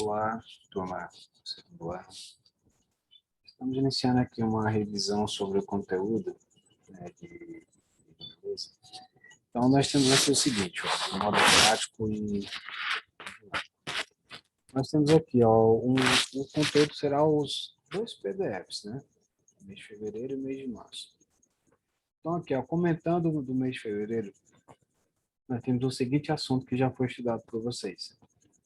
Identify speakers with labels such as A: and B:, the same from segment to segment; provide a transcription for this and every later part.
A: Olá, turma. Segundo ano. Estamos iniciando aqui uma revisão sobre o conteúdo, né, de inglês. Então, nós temos aqui o seguinte, ó, o modo prático e... Nós temos aqui, ó, o conteúdo será os dois PDFs, né? Mês de fevereiro e mês de março. Então, aqui, ó, comentando do mês de fevereiro, nós temos o seguinte assunto que já foi estudado por vocês,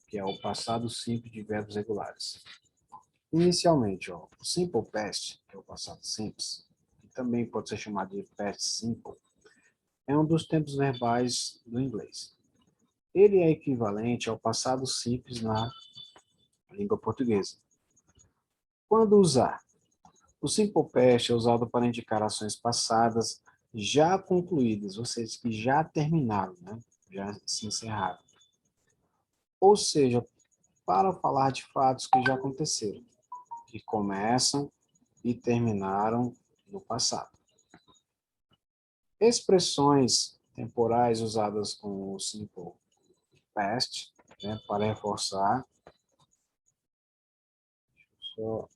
A: que é o passado simples de verbos regulares. Inicialmente, ó, o simple past, que é o passado simples, que também pode ser chamado de past simple, é um dos tempos verbais do inglês. Ele é equivalente ao passado simples na língua portuguesa. Quando usar? O simple past é usado para indicar ações passadas já concluídas, ou seja, que já terminaram, né? Já se encerraram. Ou seja, para falar de fatos que já aconteceram, que começam e terminaram no passado. Expressões temporais usadas com o simple past, né, para reforçar. Só o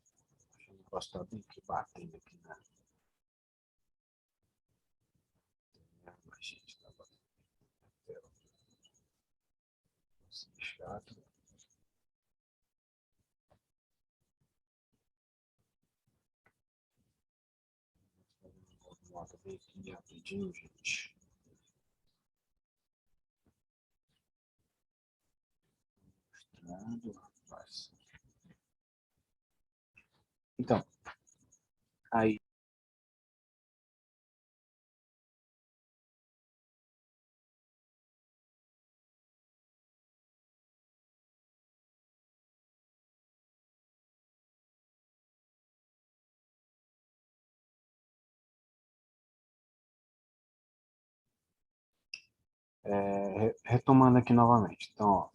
A: negócio está bem aqui batendo aqui na gente, tá batendo na tela. Assim, chato. Bota bem aqui rapidinho, gente. Mostrando, rapaz. Então, aí. Retomando aqui novamente. Então, ó,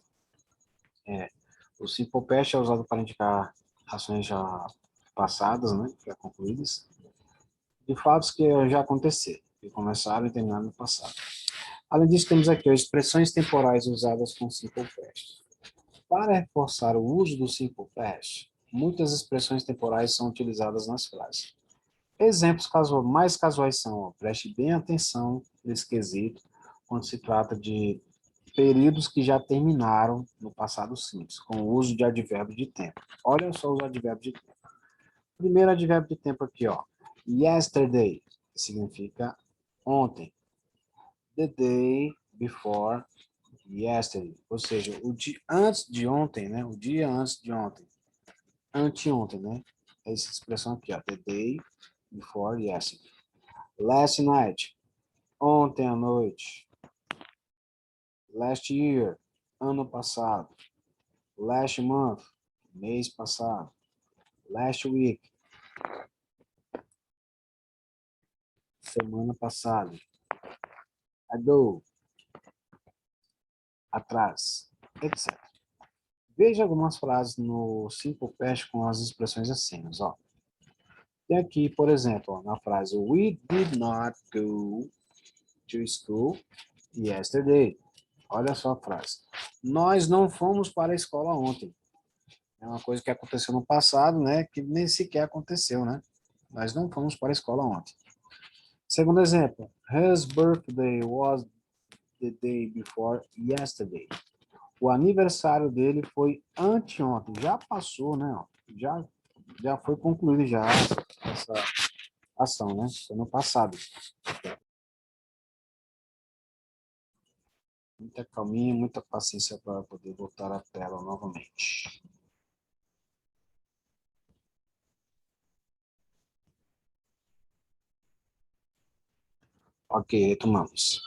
A: o simple past é usado para indicar ações já passadas, né, já concluídas, de fatos que já aconteceram, que começaram e terminaram no passado. Além disso, temos aqui as expressões temporais usadas com simple past. Para reforçar o uso do simple past, muitas expressões temporais são utilizadas nas frases. Exemplos mais casuais são, ó, preste bem atenção nesse quesito, quando se trata de períodos que já terminaram no passado simples, com o uso de advérbio de tempo. Olha só os advérbios de tempo. Primeiro advérbio de tempo aqui, ó. Yesterday, que significa ontem. The day before yesterday, ou seja, o dia antes de ontem, né? O dia antes de ontem. Anteontem, né? Essa expressão aqui, ó. The day before yesterday. Last night, ontem à noite. Last year, ano passado. Last month, mês passado. Last week, semana passada. Ago, atrás, etc. Veja algumas frases no Simple Past com as expressões assim, ó. Tem aqui, por exemplo, ó, na frase We did not go to school yesterday. Olha só a frase. Nós não fomos para a escola ontem. É uma coisa que aconteceu no passado, né? Que nem sequer aconteceu, né? Nós não fomos para a escola ontem. Segundo exemplo. His birthday was the day before yesterday. O aniversário dele foi anteontem. Já passou, né? Já foi concluído já essa ação, né? Foi no passado. Muita calminha, muita paciência para poder voltar à tela novamente. Ok, retomamos.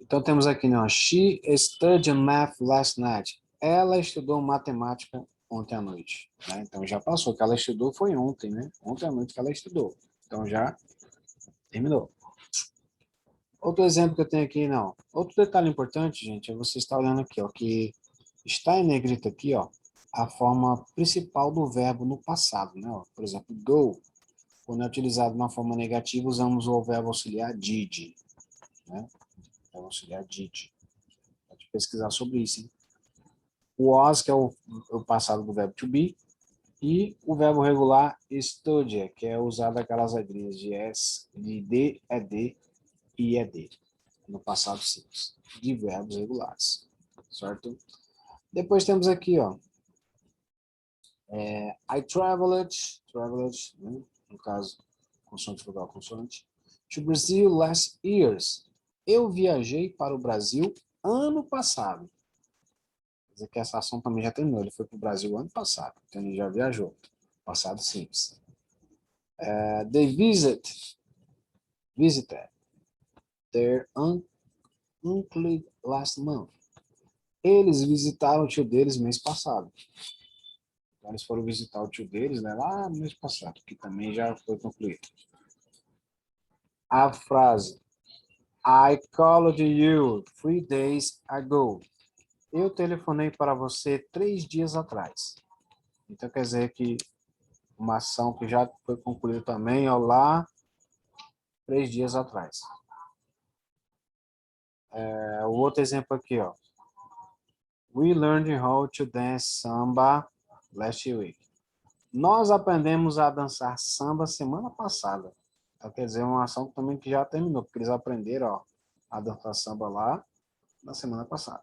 A: Então temos aqui, né? She studied math last night. Ela estudou matemática ontem à noite. Né? Então já passou. O que ela estudou foi ontem, né? Ontem à noite que ela estudou. Então já terminou. Outro exemplo que eu tenho aqui, não. Outro detalhe importante, gente, é você estar olhando aqui, ó, que está em negrito aqui, ó, a forma principal do verbo no passado, né? Ó. Por exemplo, go, quando é utilizado na forma negativa, usamos o verbo auxiliar did, né? Verbo auxiliar did. Pode pesquisar sobre isso, hein? O was, que é o passado do verbo to be, e o verbo regular study, que é usado aquelas regrinhas de S, de D, ED e ED, no passado simples, de verbos regulares, certo? Depois temos aqui, ó, I traveled, né, no caso, consoante vogal consoante, to Brazil last years. Eu viajei para o Brasil ano passado. Quer dizer que essa ação também já terminou. Ele foi para o Brasil ano passado, então ele já viajou. Passado simples. They visited their uncle last month. Eles visitaram o tio deles mês passado. Então, eles foram visitar o tio deles, né, lá no mês passado, que também já foi concluído. A frase I called you 3 days ago. Eu telefonei para você 3 dias atrás. Então, quer dizer que uma ação que já foi concluída também, ó, lá 3 dias atrás. O outro exemplo aqui, ó. We learned how to dance samba last week. Nós aprendemos a dançar samba semana passada. Então, quer dizer, uma ação também que já terminou, porque eles aprenderam, ó, a dançar samba lá na semana passada.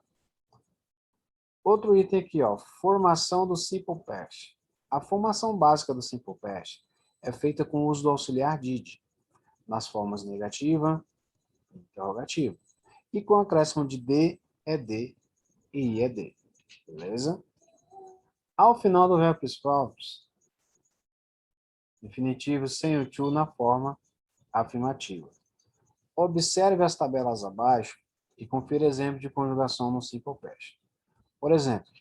A: Outro item aqui, ó, formação do Simple Past. A formação básica do Simple Past é feita com o uso do auxiliar did, nas formas negativa e interrogativa, e com acréscimo de D, ED e IED, beleza? Ao final do verbo principal, definitivo sem o to na forma afirmativa. Observe as tabelas abaixo e confira exemplos de conjugação no Simple Past. Por exemplo,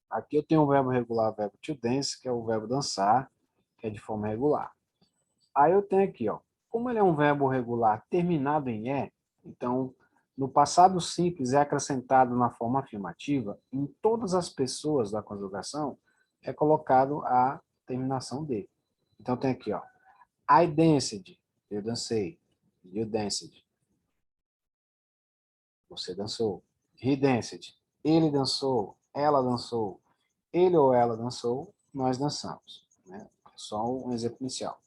A: aqui eu tenho o verbo regular, o verbo to dance, que é o verbo dançar, que é de forma regular. Aí eu tenho aqui, ó, como ele é um verbo regular terminado em E, então, no passado simples é acrescentado na forma afirmativa, em todas as pessoas da conjugação é colocado a terminação D. Então tem aqui, ó, I danced, eu dancei, you danced, você dançou. He danced, ele dançou, ela dançou, ele ou ela dançou, nós dançamos, né? Só um exemplo inicial.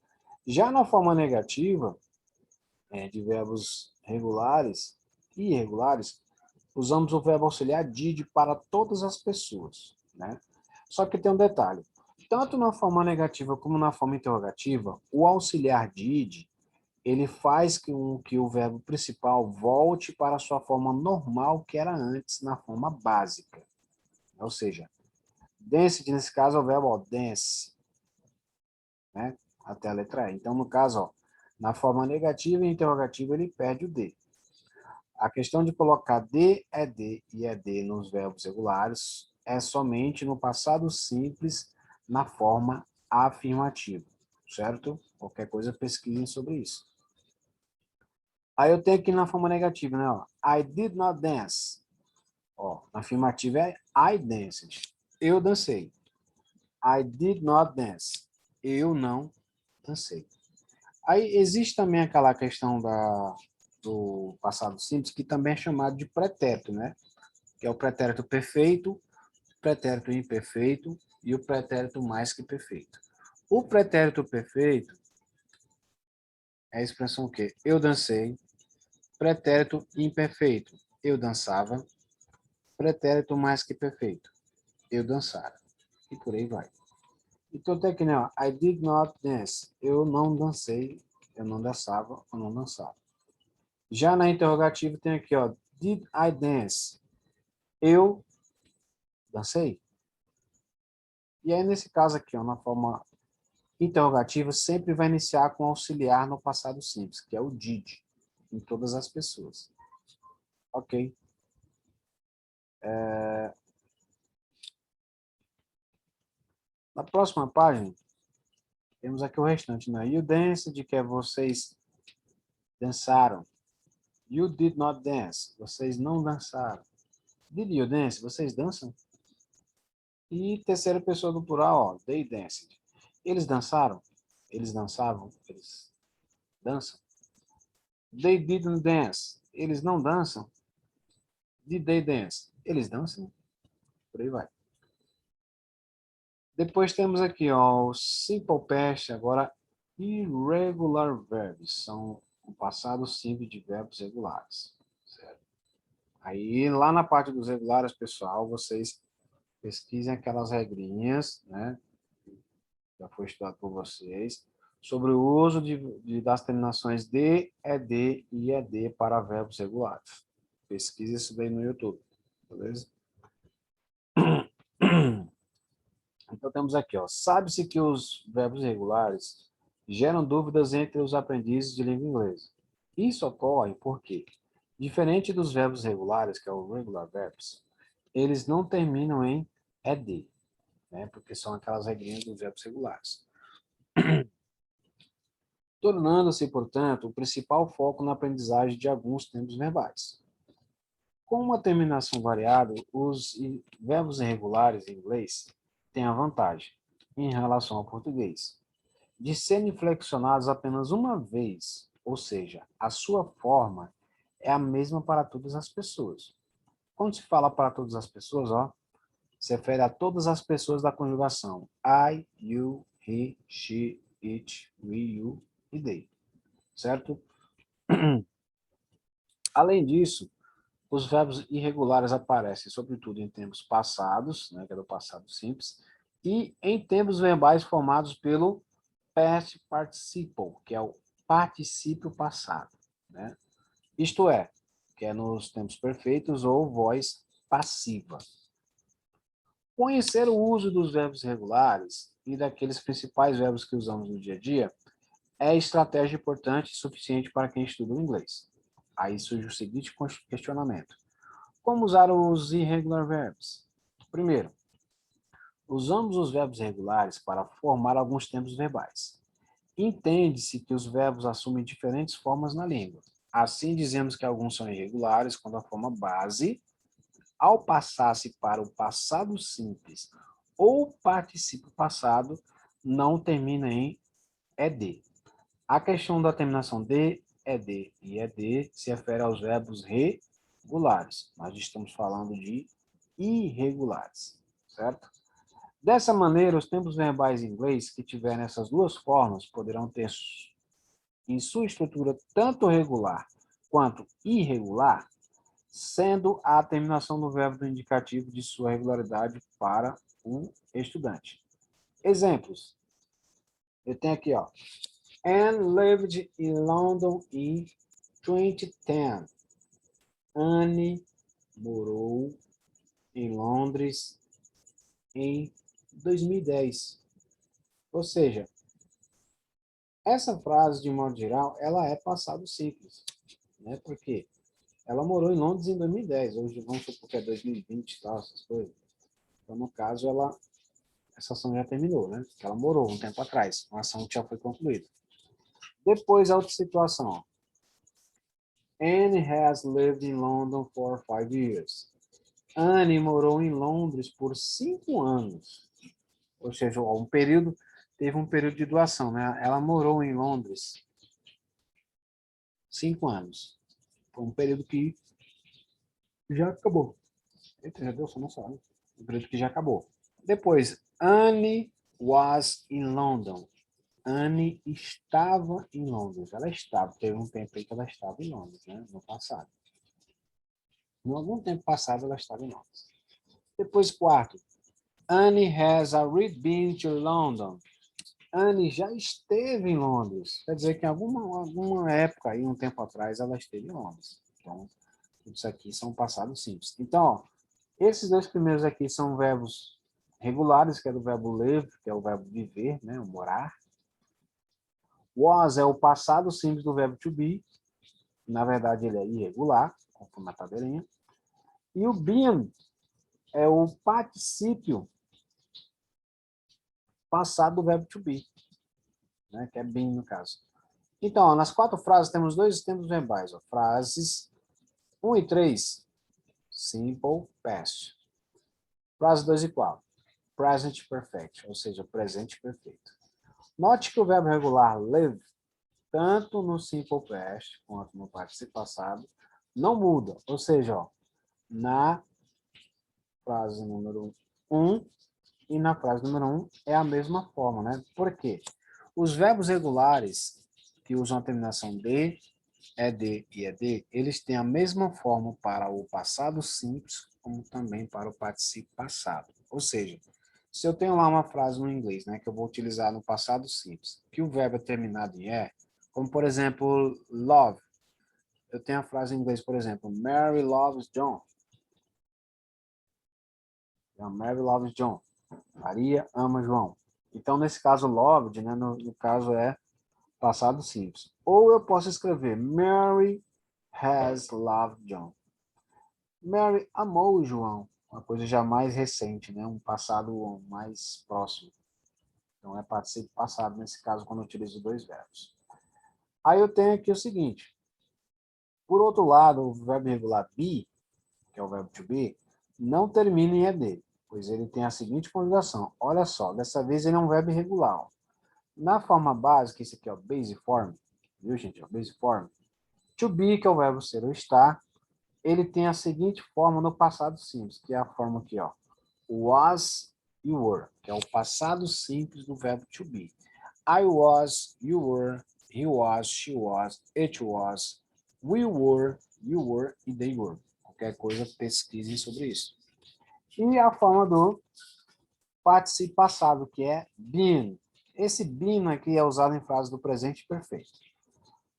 A: Já na forma negativa, de verbos regulares e irregulares, usamos o verbo auxiliar did para todas as pessoas, né? Só que tem um detalhe. Tanto na forma negativa como na forma interrogativa, o auxiliar did, ele faz que o verbo principal volte para a sua forma normal que era antes, na forma básica. Ou seja, dance, nesse caso, é o verbo ó, dance, né? Até a letra E. Então, no caso, ó, na forma negativa e interrogativa, ele perde o D. A questão de colocar D, ED e ED nos verbos regulares é somente no passado simples, na forma afirmativa, certo? Qualquer coisa, pesquisem sobre isso. Aí eu tenho aqui na forma negativa, né? Ó, I did not dance. Ó, na afirmativa é I danced. Eu dancei. I did not dance. Eu não dancei. Aí existe também aquela questão do passado simples, que também é chamado de pretérito, né? Que é o pretérito perfeito, pretérito imperfeito e o pretérito mais que perfeito. O pretérito perfeito é a expressão o quê? Eu dancei. Pretérito imperfeito, eu dançava. Pretérito mais que perfeito, eu dançara. E por aí vai. Então tem aqui, né? I did not dance. Eu não dancei, eu não dançava, eu não dançava. Já na interrogativa tem aqui, ó, did I dance? Eu dancei. E aí nesse caso aqui, ó, na forma interrogativa, sempre vai iniciar com auxiliar no passado simples, que é o did, em todas as pessoas. Ok. Na próxima página, temos aqui o restante, né? You danced, que é vocês dançaram. You did not dance, vocês não dançaram. Did you dance? Vocês dançam? E terceira pessoa do plural, ó, they danced. Eles dançaram? Eles dançavam? Eles dançam? They didn't dance. Eles não dançam? Did they dance? Eles dançam? por aí vai. Depois temos aqui, ó, o simple past, agora irregular verbs, são o passado simples de verbos regulares, certo? Aí, lá na parte dos regulares, pessoal, vocês pesquisem aquelas regrinhas, né? Já foi estudado por vocês, sobre o uso das terminações de, ed e ed para verbos regulares. Pesquise isso daí no YouTube, beleza? Então, temos aqui, ó, sabe-se que os verbos regulares geram dúvidas entre os aprendizes de língua inglesa. Isso ocorre porque, diferente dos verbos regulares, que é o regular verbs, eles não terminam em ed, né, porque são aquelas regrinhas dos verbos regulares. Tornando-se, portanto, o principal foco na aprendizagem de alguns tempos verbais. Com uma terminação variável, os verbos irregulares em inglês têm a vantagem, em relação ao português, de serem flexionados apenas uma vez, ou seja, a sua forma é a mesma para todas as pessoas. Quando se fala para todas as pessoas, ó, se refere a todas as pessoas da conjugação I, you, he, she, it, we, you e they, certo? Além disso, os verbos irregulares aparecem, sobretudo, em tempos passados, né, que é do passado simples, e em tempos verbais formados pelo past participle, que é o particípio passado, né? Isto é, que é nos tempos perfeitos ou voz passiva. Conhecer o uso dos verbos regulares e daqueles principais verbos que usamos no dia a dia é estratégia importante e suficiente para quem estuda o inglês. Aí surge o seguinte questionamento. Como usar os irregular verbs? Primeiro, usamos os verbos regulares para formar alguns tempos verbais. Entende-se que os verbos assumem diferentes formas na língua. Assim, dizemos que alguns são irregulares quando a forma base, ao passar-se para o passado simples ou particípio passado, não termina em ed. A questão da terminação de, ed e ed se refere aos verbos regulares. Nós estamos falando de irregulares, certo? Dessa maneira, os tempos verbais em inglês que tiverem essas duas formas poderão ter em sua estrutura tanto regular quanto irregular, sendo a terminação do verbo do indicativo de sua regularidade para um estudante. Exemplos. Eu tenho aqui, ó. Anne lived in London in 2010. Anne morou em Londres em 2010. Ou seja, essa frase, de modo geral, ela é passado simples, né? Porque ela morou em Londres em 2010, hoje vamos supor que é 2020 e tal, essas coisas. Então, no caso, essa ação já terminou, né? Porque ela morou um tempo atrás, uma ação que já foi concluída. Depois, a outra situação. Anne has lived in London for 5 years. Anne morou em Londres por 5 anos. Ou seja, teve um período de doação, né? Ela morou em Londres 5 anos. Foi um período que já acabou. Eita, já deu só, né? Um período que já acabou. Depois, Anne was in London. Anne estava em Londres. Ela estava, teve um tempo aí que ela estava em Londres, né? No passado. Em algum tempo passado, ela estava em Londres. Depois, quarto, Anne has already been to London. Anne já esteve em Londres. Quer dizer que em alguma época, aí, um tempo atrás, ela esteve em Londres. Então, isso aqui são passados simples. Então, ó, esses dois primeiros aqui são verbos regulares, que é do verbo live, que é o verbo viver, né, o morar. Was é o passado simples do verbo to be. Na verdade, ele é irregular, conforme a tabelinha. E o been é o particípio passado do verbo to be, né, que é been no caso. Então, ó, nas 4 frases temos 2 tempos verbais. Ó, frases 1 e 3, simple past. Frase 2 e 4, present perfect, ou seja, presente perfeito. Note que o verbo regular live, tanto no simple past quanto no participio passado, não muda. Ou seja, ó, na frase número 1 e na frase número 1 é a mesma forma, né? Por quê? Os verbos regulares que usam a terminação de, ed e ed, eles têm a mesma forma para o passado simples, como também para o particípio passado. Ou seja, se eu tenho lá uma frase no inglês, né, que eu vou utilizar no passado simples, que o verbo é terminado em e, como por exemplo, love. Eu tenho a frase em inglês, por exemplo, Mary loves John. Mary loves John. Maria ama João. Então, nesse caso, loved, né, no caso é passado simples. Ou eu posso escrever Mary has loved John. Mary amou João. Uma coisa já mais recente, né, um passado mais próximo. Então, é participio passado, nesse caso, quando eu utilizo dois verbos. Aí eu tenho aqui o seguinte. Por outro lado, o verbo irregular be, que é o verbo to be, não termina em ed, pois ele tem a seguinte conjugação. Olha só, dessa vez ele é um verbo irregular. Na forma básica, esse aqui é o base form, viu, gente? É o base form. To be, que é o verbo ser ou estar, ele tem a seguinte forma no passado simples, que é a forma aqui, ó. Was, you were, que é o passado simples do verbo to be. I was, you were, he was, she was, it was, we were, you were e they were. Qualquer coisa, pesquisem sobre isso. E a forma do participio passado, que é been. Esse been aqui é usado em frases do presente perfeito.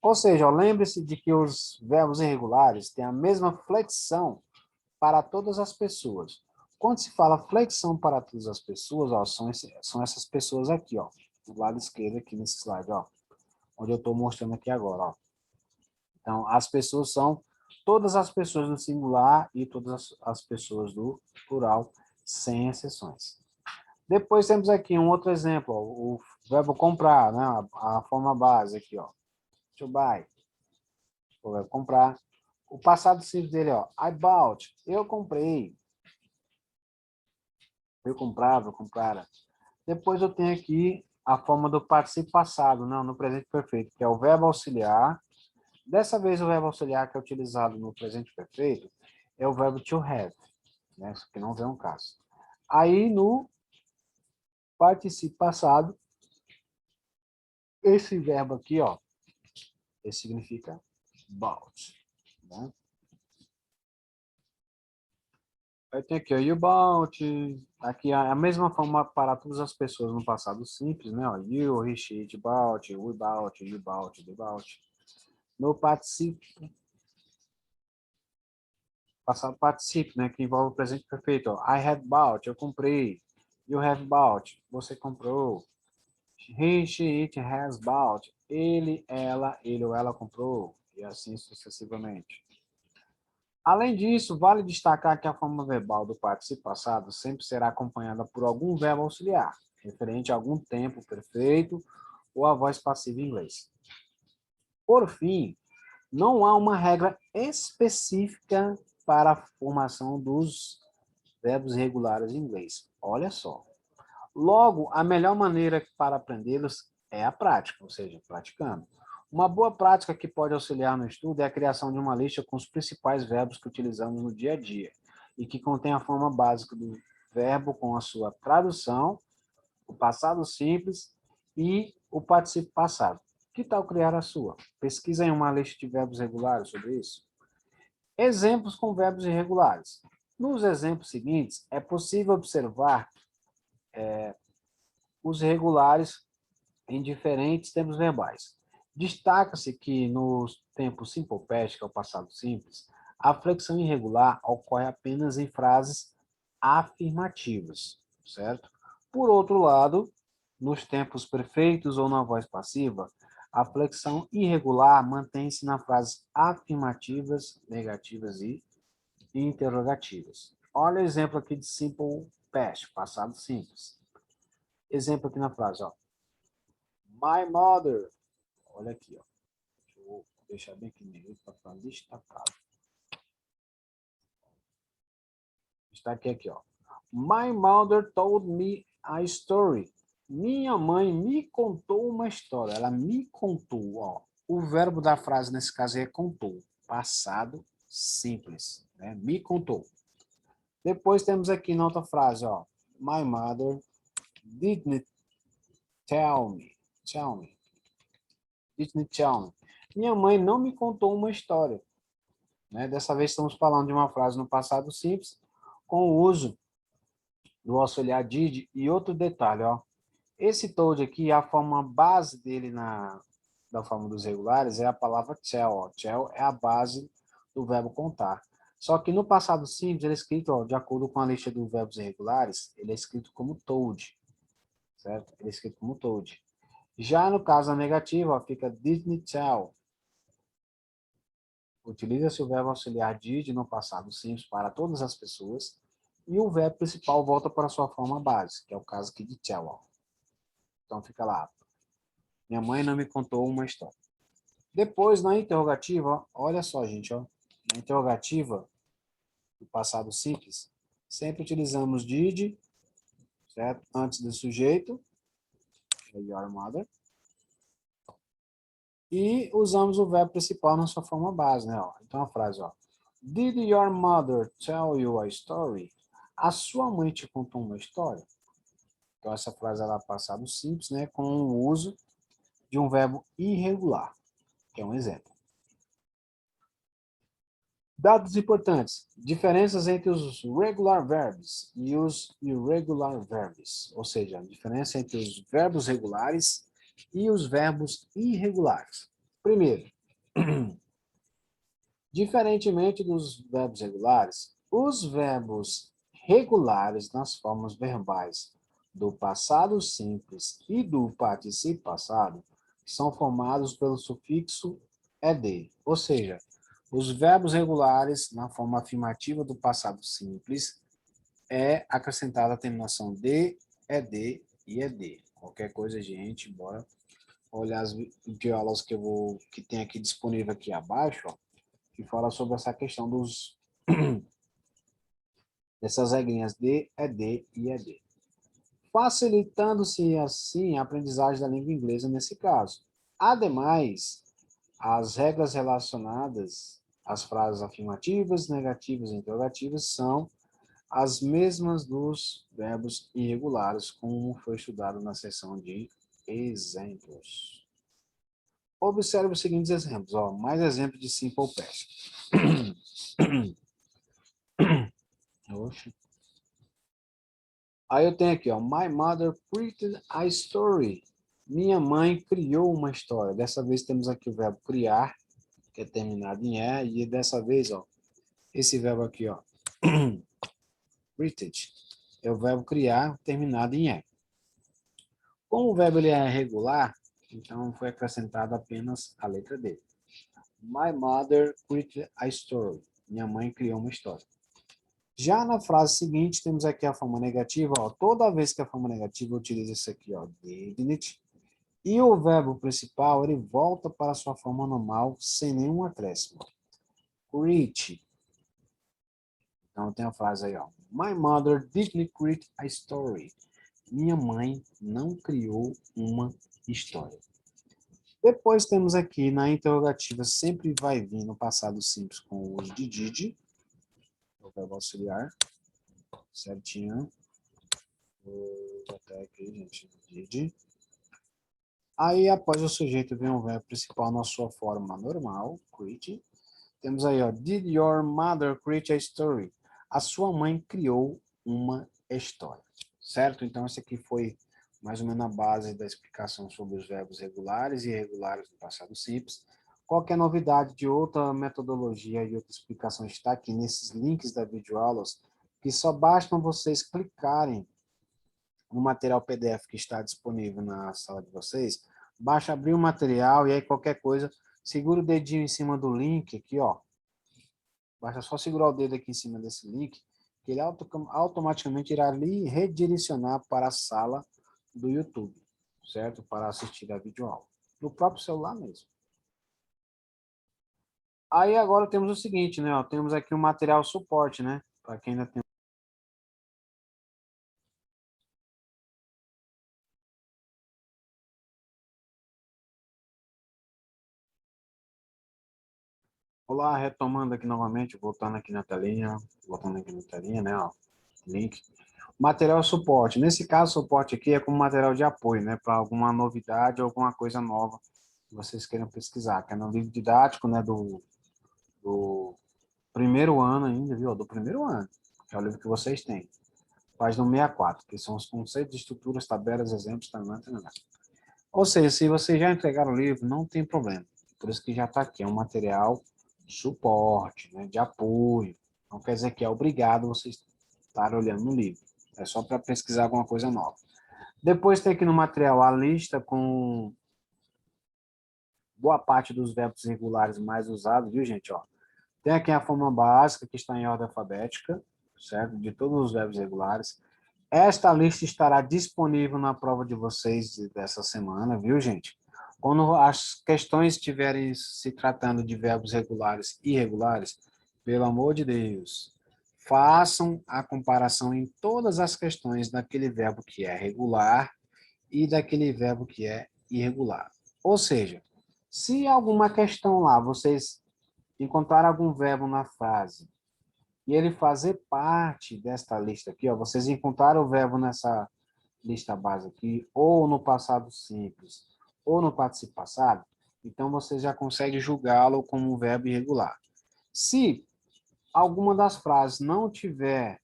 A: Ou seja, lembre-se de que os verbos irregulares têm a mesma flexão para todas as pessoas. Quando se fala flexão para todas as pessoas, ó, são essas pessoas aqui, ó, do lado esquerdo aqui nesse slide, ó, onde eu estou mostrando aqui agora, ó. Então, as pessoas são todas as pessoas do singular e todas as pessoas do plural, sem exceções. Depois temos aqui um outro exemplo, ó, o verbo comprar, né, a forma base aqui, ó, to buy, o verbo comprar. O passado simples dele, ó, I bought, eu comprei. Eu comprava, eu comprara. Depois eu tenho aqui a forma do participio passado, não, no presente perfeito, que é o verbo auxiliar. Dessa vez o verbo auxiliar que é utilizado no presente perfeito é o verbo to have, né, que não vem um caso. Aí no participio passado, esse verbo aqui, ó, ele significa bought, né? Aí tem aqui, ó, you bought, aqui a mesma forma para todas as pessoas no passado simples, né? Ó, you, he, she, it bought, we bought, you bought, they bought. No participio, passado participio, né? Que envolve o presente perfeito, ó. I have bought, eu comprei. You have bought, você comprou. He, she, it has bought, ele ou ela comprou. E assim sucessivamente. Além disso, vale destacar que a forma verbal do participio passado sempre será acompanhada por algum verbo auxiliar, referente a algum tempo perfeito ou a voz passiva em inglês. Por fim, não há uma regra específica para a formação dos verbos regulares em inglês. Olha só. Logo, a melhor maneira para aprendê-los é a prática, ou seja, praticando. Uma boa prática que pode auxiliar no estudo é a criação de uma lista com os principais verbos que utilizamos no dia a dia e que contém a forma básica do verbo com a sua tradução, o passado simples e o participio passado. Que tal criar a sua? Pesquisa em uma lista de verbos regulares sobre isso. Exemplos com verbos irregulares. Nos exemplos seguintes, é possível observar os regulares em diferentes tempos verbais. Destaca-se que no tempo simple past, que é o passado simples, a flexão irregular ocorre apenas em frases afirmativas, certo? Por outro lado, nos tempos perfeitos ou na voz passiva, a flexão irregular mantém-se nas frases afirmativas, negativas e interrogativas. Olha o exemplo aqui de simple past, passado simples. Exemplo aqui na frase, ó. My mother. Olha aqui, ó. Vou deixar bem aqui no para ficar destacado. Está aqui, ó. My mother told me a story. Minha mãe me contou uma história. Ela me contou, ó. O verbo da frase nesse caso é contou. Passado simples, né? Me contou. Depois temos aqui na outra frase, ó. My mother didn't tell me. Tell me. Didn't tell me. Minha mãe não me contou uma história. Né? Dessa vez estamos falando de uma frase no passado simples, com o uso do auxiliar did e outro detalhe, ó. Esse told aqui, a forma base dele da forma dos regulares é a palavra tell. Ó. Tell é a base do verbo contar. Só que no passado simples, ele é escrito, ó, de acordo com a lista dos verbos irregulares, ele é escrito como told, certo? Ele é escrito como told. Já no caso negativo, ó, fica didn't tell. Utiliza-se o verbo auxiliar did no passado simples para todas as pessoas e o verbo principal volta para a sua forma base, que é o caso aqui de tell. Ó. Então fica lá. Minha mãe não me contou uma história. Depois, na interrogativa, olha só, gente, ó. Na interrogativa, do passado simples, sempre utilizamos did, certo? Antes do sujeito, your mother, e usamos o verbo principal na sua forma base, né? Ó. Então a frase, ó. Did your mother tell you a story? A sua mãe te contou uma história? Então essa frase ela é passado simples, né? Com o uso de um verbo irregular, que é um exemplo. Dados importantes. Diferenças entre os regular verbs e os irregular verbs. Ou seja, a diferença entre os verbos regulares e os verbos irregulares. Primeiro, diferentemente dos verbos regulares, os verbos regulares nas formas verbais do passado simples e do particípio passado são formados pelo sufixo ed, ou seja, os verbos regulares na forma afirmativa do passado simples é acrescentada a terminação de, ed e ed. Qualquer coisa, gente, bora olhar as videoaulas que tem aqui disponível aqui abaixo, ó, que fala sobre essa questão dessas regrinhas de, ed e ed. Facilitando-se assim a aprendizagem da língua inglesa nesse caso. Ademais, as regras relacionadas às frases afirmativas, negativas e interrogativas são as mesmas dos verbos irregulares, como foi estudado na seção de exemplos. Observe os seguintes exemplos. Ó, mais exemplos de simple past. Oxe. Aí eu tenho aqui, ó, my mother created a story. Minha mãe criou uma história. Dessa vez temos aqui o verbo criar, que é terminado em e, e dessa vez, ó, esse verbo aqui, ó, created, é o verbo criar terminado em e. Como o verbo ele é regular, então foi acrescentada apenas a letra D. My mother created a story. Minha mãe criou uma história. Já na frase seguinte, temos aqui a forma negativa. Ó, toda vez que a forma negativa utiliza isso aqui, ó, didn't, e o verbo principal, ele volta para a sua forma normal, sem nenhum acréscimo. Create. Então tem a frase aí, ó. My mother didn't create a story. Minha mãe não criou uma história. Depois temos aqui na interrogativa, sempre vai vir no passado simples com o uso de did, o verbo auxiliar, certinho. Vou botar aqui, gente, did. Aí, após o sujeito, vem o verbo principal na sua forma normal, create. Temos aí, ó, did your mother create a story? A sua mãe criou uma história, certo? Então, esse aqui foi mais ou menos a base da explicação sobre os verbos regulares e irregulares do passado simples. Qualquer novidade de outra metodologia e outra explicação está aqui nesses links da videoaulas, que só bastam vocês clicarem no material PDF que está disponível na sala de vocês, basta abrir o material e aí qualquer coisa, segura o dedinho em cima do link aqui, ó. Basta só segurar o dedo aqui em cima desse link, que ele automaticamente irá lhe redirecionar para a sala do YouTube, certo? Para assistir a videoaula. No próprio celular mesmo. Aí agora temos o seguinte, né? Ó, temos aqui o material suporte, né? Para quem ainda tem. Olá, retomando aqui novamente, voltando aqui na telinha, né, ó, link. Material suporte. Nesse caso, suporte aqui é como material de apoio, né, para alguma novidade ou alguma coisa nova que vocês queiram pesquisar, que é no livro didático, né, do primeiro ano ainda, viu? Do primeiro ano, que é o livro que vocês têm. Página 64, que são os conceitos, estruturas, tabelas, exemplos, tal. Ou seja, se vocês já entregaram o livro, não tem problema. Por isso que já está aqui, é um material suporte, né, de apoio. Não quer dizer que é obrigado vocês estarem olhando no livro. É só para pesquisar alguma coisa nova. Depois tem aqui no material a lista com boa parte dos verbos regulares mais usados, viu, gente? Ó, tem aqui a forma básica, que está em ordem alfabética, certo? De todos os verbos regulares. Esta lista estará disponível na prova de vocês dessa semana, viu, gente? Quando as questões estiverem se tratando de verbos regulares e irregulares, pelo amor de Deus, façam a comparação em todas as questões daquele verbo que é regular e daquele verbo que é irregular. Ou seja, se alguma questão lá vocês encontraram algum verbo na frase e ele fazer parte desta lista aqui, ó, vocês encontraram o verbo nessa lista base aqui, ou no passado simples, ou no participio passado, então você já consegue julgá-lo como um verbo irregular. Se alguma das frases não tiver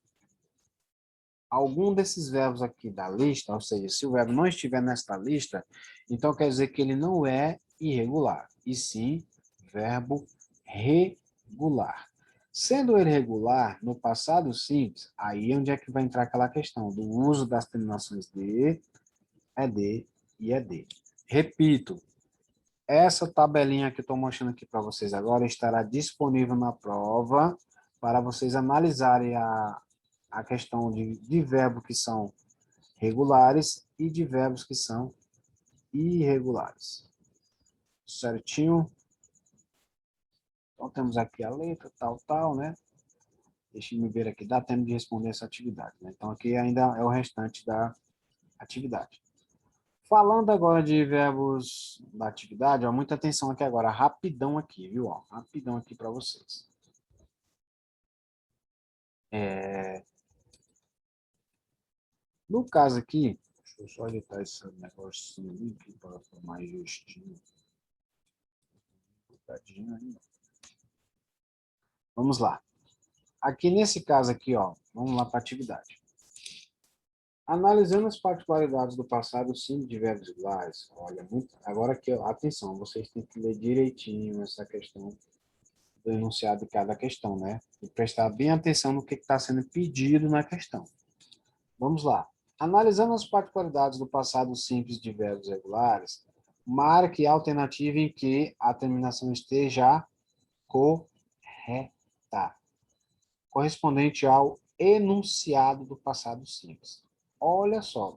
A: algum desses verbos aqui da lista, ou seja, se o verbo não estiver nesta lista, então quer dizer que ele não é irregular, e sim verbo regular. Sendo ele regular, no passado simples, aí é onde é que vai entrar aquela questão do uso das terminações de, é de e é de. Repito, essa tabelinha que eu estou mostrando aqui para vocês agora estará disponível na prova para vocês analisarem a questão de verbos que são regulares e de verbos que são irregulares. Certinho? Então, temos aqui a letra, tal, né? Deixa eu ver aqui, dá tempo de responder essa atividade, né? Então, aqui ainda é o restante da atividade. Falando agora de verbos da atividade, ó, muita atenção aqui agora, rapidão aqui, viu? Ó, rapidão aqui para vocês. No caso aqui, deixa eu só editar esse negocinho aqui para ficar mais justinho. Vamos lá. Aqui nesse caso aqui, ó, vamos lá para a atividade. Analisando as particularidades do passado simples de verbos iguais, olha, agora aqui, ó, atenção, vocês têm que ler direitinho essa questão do enunciado de cada questão, né? E prestar bem atenção no que está sendo pedido na questão. Vamos lá. Analisando as particularidades do passado simples de verbos regulares, marque a alternativa em que a terminação esteja correta, correspondente ao enunciado do passado simples. Olha só,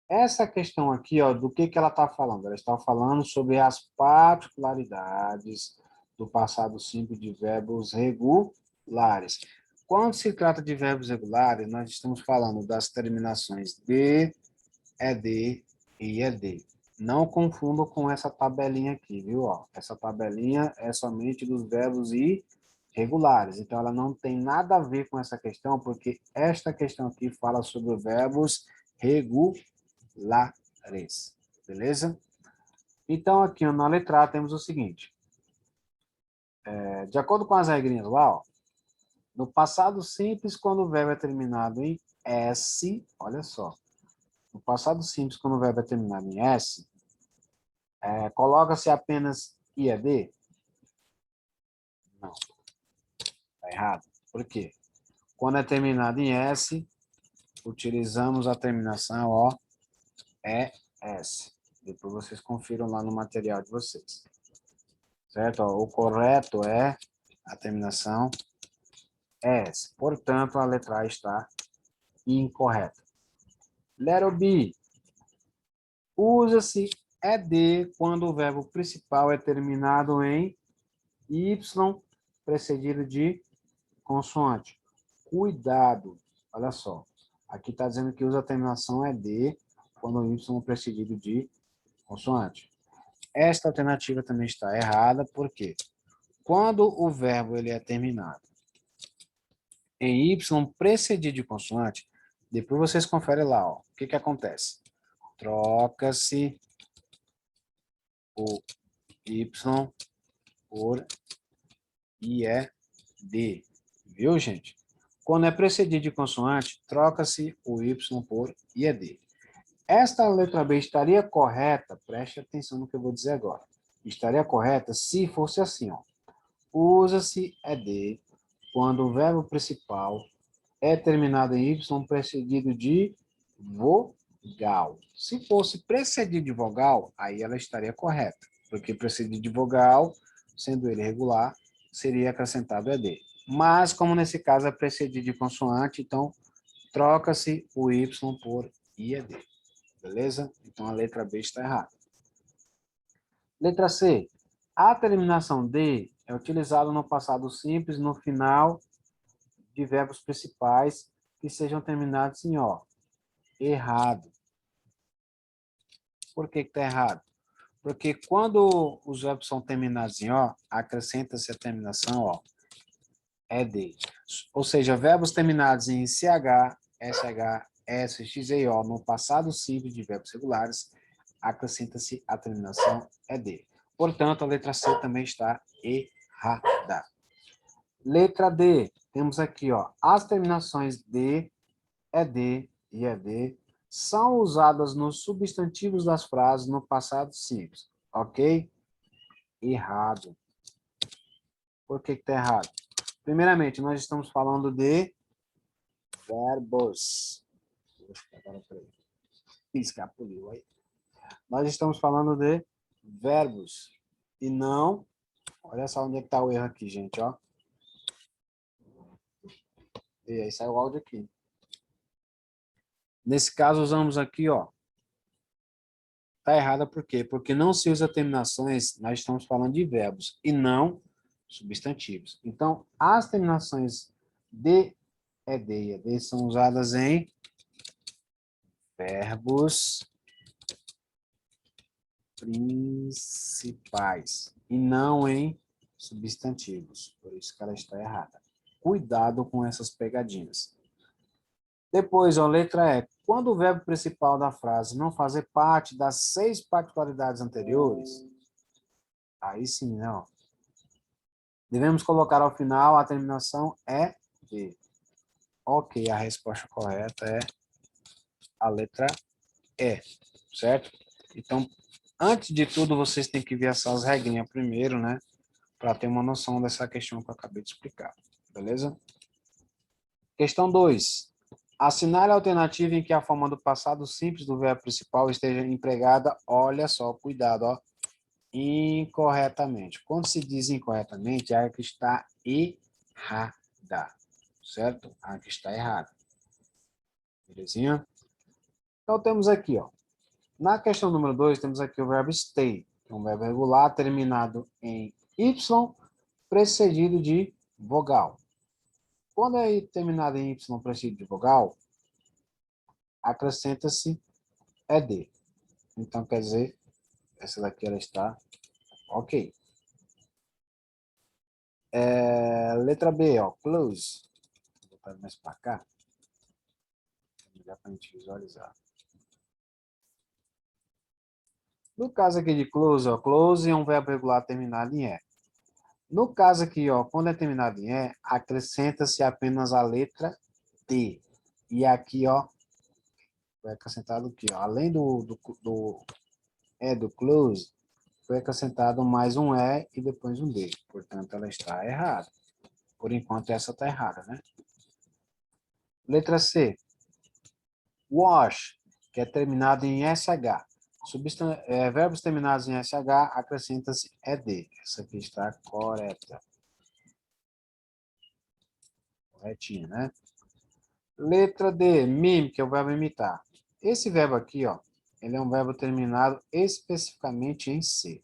A: essa questão aqui, ó, do que ela está falando? Ela está falando sobre as particularidades do passado simples de verbos regulares. Quando se trata de verbos regulares, nós estamos falando das terminações de, ed e ed. Não confunda com essa tabelinha aqui, viu? Ó, essa tabelinha é somente dos verbos irregulares. Então, ela não tem nada a ver com essa questão, porque esta questão aqui fala sobre verbos regulares. Beleza? Então, aqui na letra A temos o seguinte. De acordo com as regrinhas lá, ó, no passado simples, quando o verbo é terminado em S, olha só, no passado simples, quando o verbo é terminado em S, coloca-se apenas IED? Não, está errado. Por quê? Quando é terminado em S, utilizamos a terminação ó, ES. Depois vocês confiram lá no material de vocês. Certo? Ó, o correto é a terminação ES. Portanto, a letra A está incorreta. Letra B. Usa-se ED quando o verbo principal é terminado em Y precedido de consoante. Cuidado, olha só. Aqui está dizendo que usa a terminação ED quando o Y é precedido de consoante. Esta alternativa também está errada, por quê? quando o verbo ele é terminado em Y precedido de consoante, depois vocês conferem lá, ó, o que que acontece? Troca-se o Y por IED, viu, gente? Quando é precedido de consoante, troca-se o Y por IED. Esta letra B estaria correta, preste atenção no que eu vou dizer agora. Estaria correta se fosse assim, ó. Usa-se ED quando o verbo principal é terminado em Y precedido de vogal. Se fosse precedido de vogal, aí ela estaria correta, porque precedido de vogal, sendo ele regular, seria acrescentado ED. Mas, como nesse caso é precedido de consoante, então troca-se o Y por IED. Beleza? Então a letra B está errada. Letra C. A terminação D é utilizada no passado simples no final de verbos principais que sejam terminados em O. Errado. Por que está errado? Porque quando os verbos são terminados em O, acrescenta-se a terminação O. ED. Ou seja, verbos terminados em CH, SH, S, X e O no passado simples de verbos regulares, acrescenta-se a terminação ED. Portanto, a letra C também está errada. Letra D, temos aqui, ó, as terminações D, ED e ED são usadas nos substantivos das frases no passado simples, ok? Errado. Por que está errado? Primeiramente, nós estamos falando de verbos. Escapuliu aí. Nós estamos falando de verbos e não... Olha só onde é que está o erro aqui, gente, ó. E aí sai o áudio aqui. Nesse caso, usamos aqui, ó. Está errada por quê? Porque não se usa terminações, nós estamos falando de verbos e não substantivos. Então, as terminações de, ED e ED são usadas em verbos principais e não em substantivos. Por isso que ela está errada. Cuidado com essas pegadinhas. Depois, a letra E. Quando o verbo principal da frase não fazer parte das 6 particularidades anteriores, aí sim, né? Ó, devemos colocar ao final a terminação ED. Ok, a resposta correta é a letra E, certo? Então, antes de tudo, vocês têm que ver essas regrinhas primeiro, né? Para ter uma noção dessa questão que eu acabei de explicar, beleza? Questão 2. Assinale a alternativa em que a forma do passado simples do verbo principal esteja empregada, olha só, cuidado, ó, incorretamente. Quando se diz incorretamente, é a que está errada, certo? A que está errada. Belezinha? Então, temos aqui, ó. Na questão número 2, temos aqui o verbo stay, que é um verbo regular terminado em Y, precedido de vogal. Quando é terminado em Y precedido de vogal, acrescenta-se ED. Então, quer dizer, essa daqui ela está ok. Letra B, ó, close. Vou botar mais para cá. Melhor para a gente visualizar. No caso aqui de close, ó, close é um verbo regular terminado em E. No caso aqui, ó, quando é terminado em E, acrescenta-se apenas a letra T. E aqui, ó, foi acrescentado aqui, ó, além do close, foi acrescentado mais um E e depois um D. Portanto, ela está errada. Por enquanto, essa está errada, né? Letra C. Wash, que é terminado em SH. Verbos terminados em SH, acrescenta-se ED. Essa aqui está correta. Corretinho, né? Letra D, mime, que é o verbo imitar. Esse verbo aqui, ó, ele é um verbo terminado especificamente em C.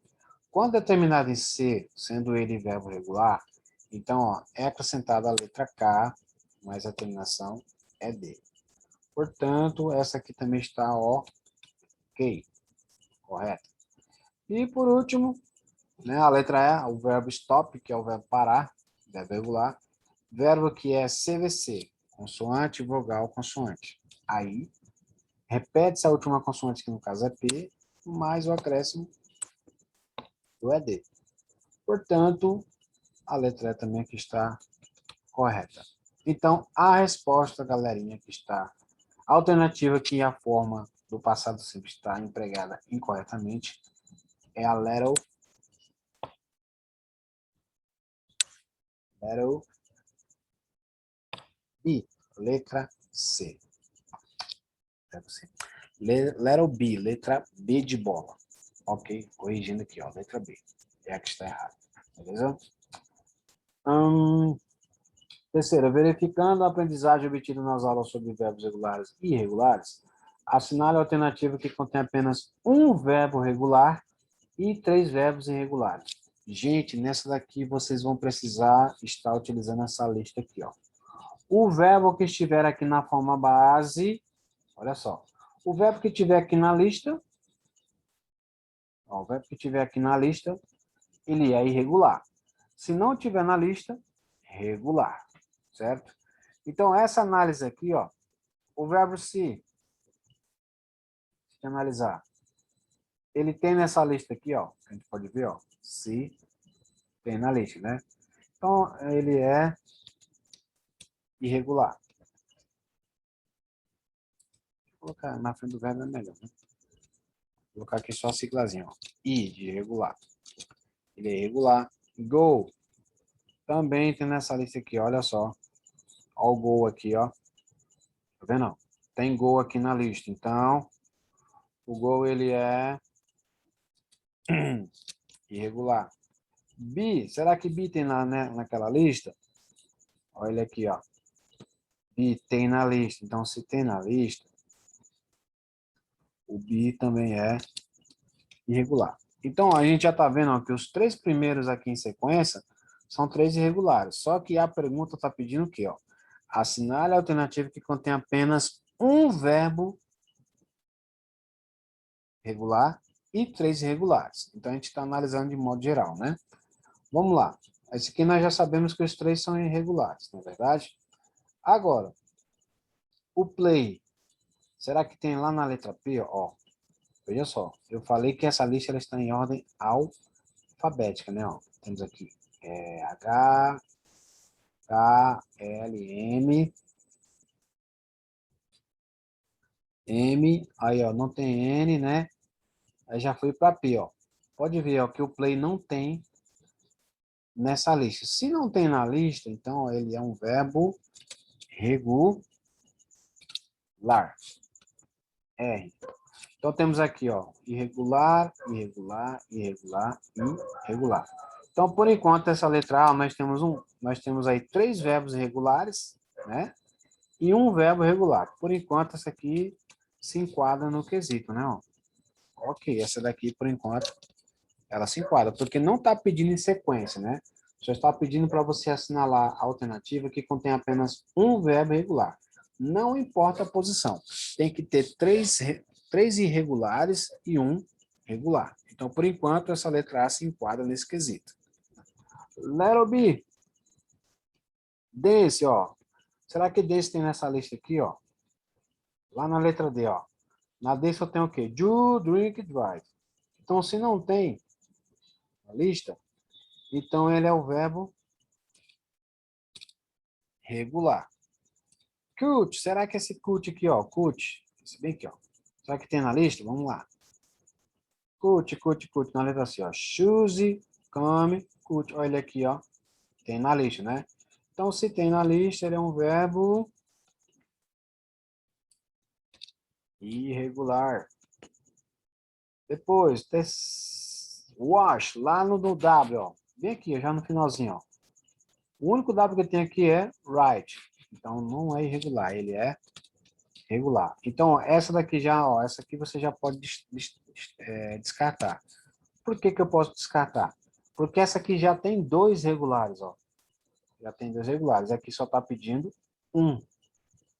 A: Quando é terminado em C, sendo ele verbo regular, então, ó, é acrescentada a letra K, mas a terminação é D. Portanto, essa aqui também está ok, correto? E por último, né? A letra E, o verbo stop, que é o verbo parar, verbo regular. Verbo que é CVC, consoante, vogal, consoante. Aí, repete-se a última consoante, que no caso é P, mais o acréscimo do ED. Portanto, a letra E também aqui está correta. Então, a resposta, galerinha, que está a alternativa que a forma do passado simples está empregada incorretamente é a letter B, letra C. Letter B, letra B de bola. Ok, corrigindo aqui, ó, letra B. É a que está errada, beleza? Terceira, verificando a aprendizagem obtida nas aulas sobre verbos regulares e irregulares, assinale a alternativa que contém apenas um verbo regular e 3 verbos irregulares. Gente, nessa daqui vocês vão precisar estar utilizando essa lista aqui, ó. O verbo que estiver aqui na forma base, olha só, o verbo que estiver aqui na lista, ó, o verbo que estiver aqui na lista, ele é irregular. Se não estiver na lista, regular, certo? Então, essa análise aqui, ó, o verbo se analisar, ele tem nessa lista aqui, ó, a gente pode ver, ó, se tem na lista, né? Então, ele é irregular. Vou colocar na frente do verbo é melhor, né? Vou colocar aqui só a siglazinha, ó. I, de irregular. Ele é irregular. Go. Também tem nessa lista aqui, olha só. Ó o go aqui, ó. Tá vendo? Tem go aqui na lista. Então, o go, ele é irregular. Be, será que be tem naquela lista? Olha aqui, ó. Be tem na lista. Então, se tem na lista, o be também é irregular. Então, a gente já está vendo, ó, que os 3 primeiros aqui em sequência são 3 irregulares. Só que a pergunta está pedindo o quê? Ó? Assinale a alternativa que contém apenas um verbo regular e 3 irregulares. Então, a gente está analisando de modo geral, né? Vamos lá. Esse aqui nós já sabemos que os 3 são irregulares, não é verdade? Agora, o play. Será que tem lá na letra P? Ó, veja só. Eu falei que essa lista ela está em ordem alfabética, né? Ó, temos aqui H, K, L, M, aí ó, não tem N, né? Aí já foi para P, ó. Pode ver, ó, que o play não tem nessa lista. Se não tem na lista, então ó, ele é um verbo regular. R. Então temos aqui, ó, irregular, irregular, irregular, irregular. Então, por enquanto, essa letra A, nós temos aí 3 verbos irregulares, né? E um verbo regular. Por enquanto, essa aqui se enquadra no quesito, né? Ó. Ok, essa daqui, por enquanto, ela se enquadra, porque não está pedindo em sequência, né? Só está pedindo para você assinalar a alternativa que contém apenas um verbo regular. Não importa a posição. Tem que ter três irregulares e um regular. Então, por enquanto, essa letra A se enquadra nesse quesito. Letter B. Desse, ó. Será que desse tem nessa lista aqui, ó? Lá na letra D, ó. Na D só tem o quê? Do, drink, drive. Então, se não tem na lista, então ele é o verbo regular. Could, será que esse could aqui, ó, could, esse bem aqui, ó. Será que tem na lista? Vamos lá. Could, na letra C, ó. Choose, come, could. Olha aqui, ó. Tem na lista, né? Então, se tem na lista, ele é um verbo irregular. Depois, wash, lá no W, ó. Bem aqui, já no finalzinho, ó. O único W que tem aqui é right. Então, não é irregular, ele é regular. Então, essa daqui já, ó, essa aqui você já pode descartar. Por que que eu posso descartar? Porque essa aqui já tem 2 regulares, ó. Já tem 2 regulares. Aqui só está pedindo um.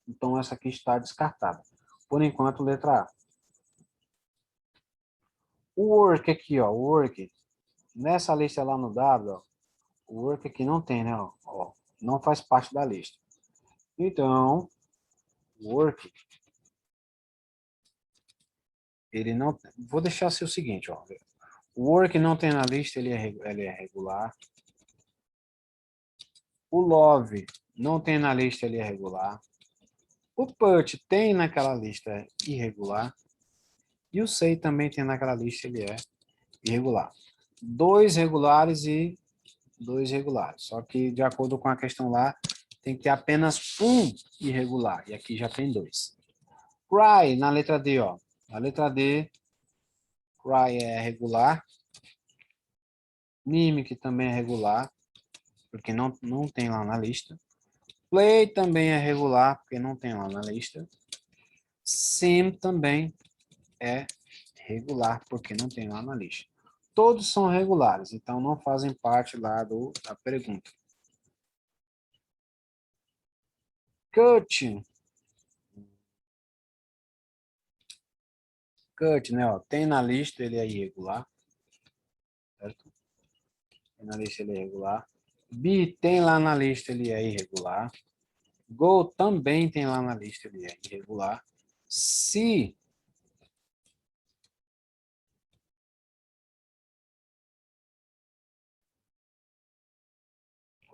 A: Então, essa aqui está descartada. Por enquanto, letra A. O work aqui, ó. Work. Nessa lista lá no W, ó, o work aqui não tem, né? Ó, não faz parte da lista. Então, o work, ele não... Vou deixar assim o seguinte, ó. O work não tem na lista, ele é regular. O love não tem na lista, ele é regular. O put tem naquela lista irregular. E o say também tem naquela lista, ele é irregular. Dois regulares e dois regulares. Só que, de acordo com a questão lá, tem que ter apenas um irregular. E aqui já tem dois. Cry, na letra D, ó. Na letra D, cry é regular. Mimic também é regular, porque não tem lá na lista. Play também é regular, porque não tem lá na lista. Sim também é regular, porque não tem lá na lista. Todos são regulares, então não fazem parte lá da pergunta. Cut. Cut, né? Ó, tem na lista, ele é irregular. Certo? Tem na lista, ele é irregular. B tem lá na lista, ele é irregular. Go também tem lá na lista, ele é irregular. Se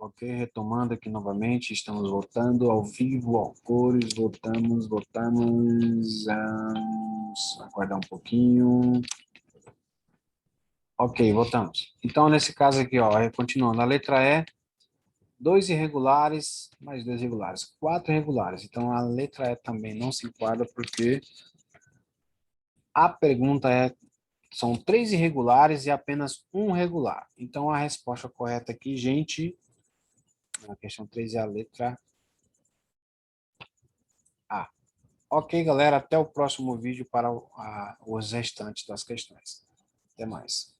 A: ok, retomando aqui novamente, estamos votando ao vivo, ao cores, votamos. Vamos aguardar um pouquinho. Ok, votamos. Então, nesse caso aqui, ó, continuando, a letra E, dois irregulares, mais dois regulares, quatro regulares. Então, a letra E também não se enquadra porque a pergunta são três irregulares e apenas um regular. Então, a resposta correta aqui, gente, na questão 3 é a letra A. Ok, galera, até o próximo vídeo para os restantes das questões. Até mais.